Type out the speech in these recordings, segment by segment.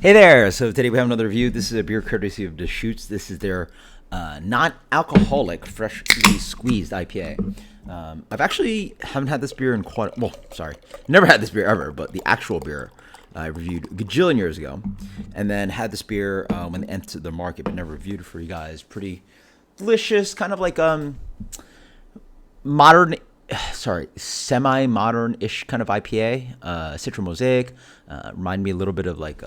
Hey there! So today we have another review. This is a beer courtesy of Deschutes. This is their non-alcoholic, freshly squeezed IPA. I've actually haven't had this beer in never had this beer ever, but the actual beer I reviewed a gajillion years ago, and then had this beer when it entered the market, but never reviewed it for you guys. Pretty delicious, kind of like modern, semi-modern-ish kind of IPA. Citra Mosaic, remind me a little bit of like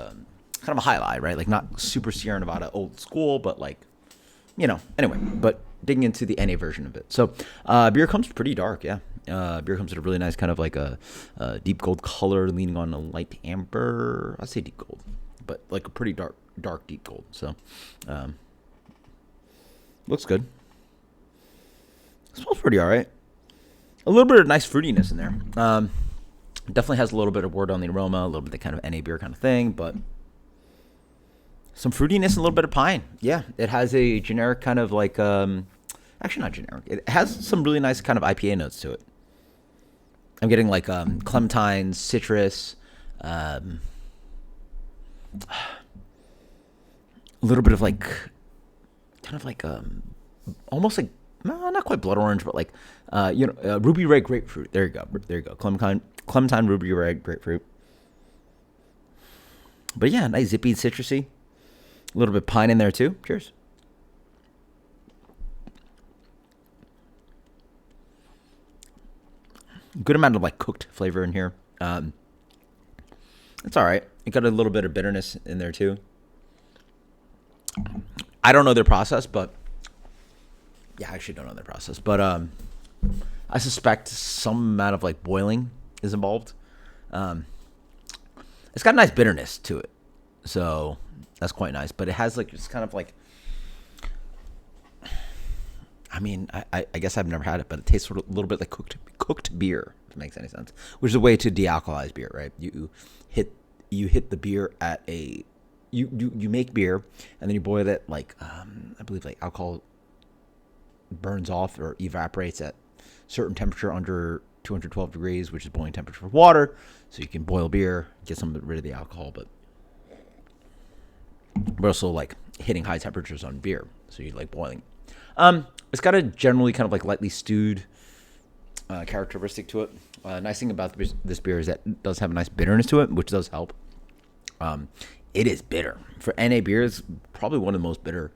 kind of a highlight, right? Like not super Sierra Nevada old school, but like, anyway, but digging into the NA version of it. So beer comes pretty dark, yeah. Beer comes with a really nice kind of like a deep gold color leaning on a light amber. I'd say deep gold, but like a pretty dark deep gold. So looks good. Smells pretty all right. A little bit of nice fruitiness in there. Definitely has a little bit of word on the aroma, a little bit of the kind of NA beer kind of thing, but some fruitiness and a little bit of pine. Yeah, it has a generic kind of like, actually not generic. It has some really nice kind of IPA notes to it. I'm getting like clementine, citrus, a little bit of like, kind of like almost like, not quite blood orange, but like, ruby red grapefruit. There you go. Clementine, ruby red grapefruit. But yeah, nice zippy, citrusy. A little bit of pine in there too. Cheers. Good amount of like cooked flavor in here. It's all right. It got a little bit of bitterness in there too. I don't know their process, but yeah, I actually don't know their process, but I suspect some amount of like boiling is involved. It's got a nice bitterness to it, so that's quite nice. But it has like it's kind of like, I mean, I guess I've never had it, but it tastes sort of a little bit like cooked beer, if it makes any sense. Which is a way to de-alcoholize beer, right? You hit the beer at a you make beer and then you boil it like I believe like alcohol burns off or evaporates at certain temperature under 212 degrees, which is boiling temperature for water. So you can boil beer, get some rid of the alcohol, but we're also like hitting high temperatures on beer, so you like boiling. It's got a generally kind of like lightly stewed characteristic to it. Nice thing about this beer is that it does have a nice bitterness to it, which does help. It is bitter for NA beers. Probably one of the most bitter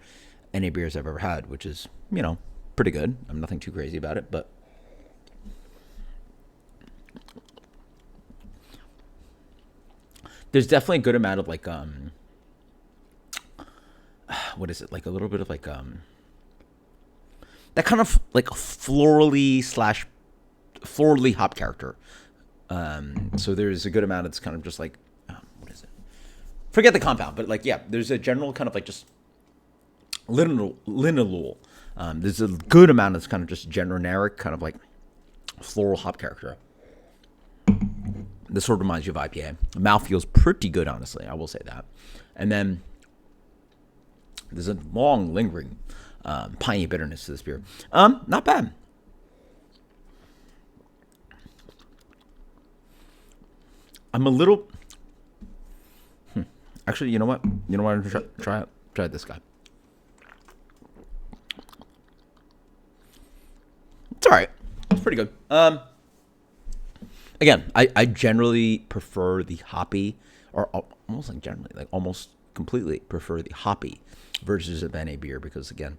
NA beers I've ever had, which is pretty good. I'm nothing too crazy about it, but there's definitely a good amount of like what is it, like a little bit of like that kind of like florally hop character. So there's a good amount. It's kind of just like what is it? Forget the compound, but like yeah, there's a general kind of like just linalool. There's a good amount that's kind of just generic kind of like floral hop character. This sort of reminds you of IPA. The mouth feels pretty good, honestly. I will say that. And then there's a long, lingering piney bitterness to this beer. Not bad. I'm a little. Actually, you know what? I'm gonna try this guy. It's all right. It's pretty good. Again, I generally prefer the hoppy, or almost like generally, like almost completely prefer the hoppy versions of NA beer because, again,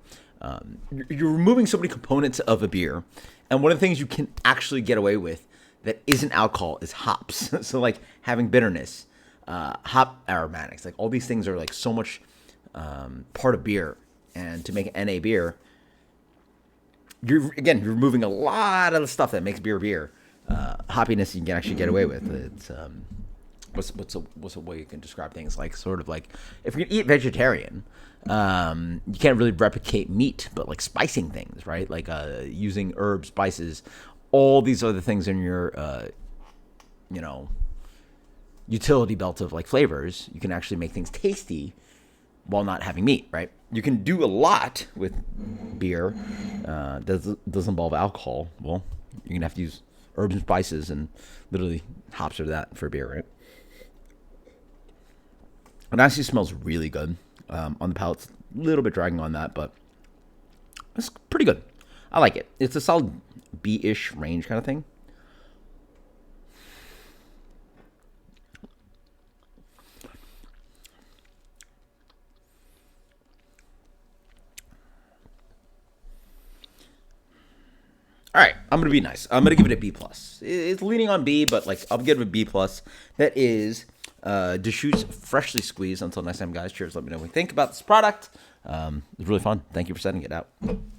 you're removing so many components of a beer. And one of the things you can actually get away with that isn't alcohol is hops. So, like, having bitterness, hop aromatics, like all these things are like so much part of beer. And to make an NA beer, you're removing a lot of the stuff that makes beer. Hoppiness you can actually get away with. It's what's a way you can describe things, like sort of like if you eat vegetarian, you can't really replicate meat, but like spicing things, right? Like using herbs, spices, all these other things in your utility belt of like flavors. You can actually make things tasty while not having meat, right? You can do a lot with beer that does involve alcohol. Well, you're gonna have to use herbs and spices, and literally hops are that for beer, right? It actually smells really good on the palate. It's a little bit dragging on that, but it's pretty good. I like it. It's a solid B-ish range kind of thing. All right, I'm gonna be nice. I'm gonna give it a B plus. It's leaning on B, but like I'll give it a B plus. That is Deschutes freshly squeezed. Until next time, guys. Cheers. Let me know what you think about this product. It was really fun. Thank you for sending it out.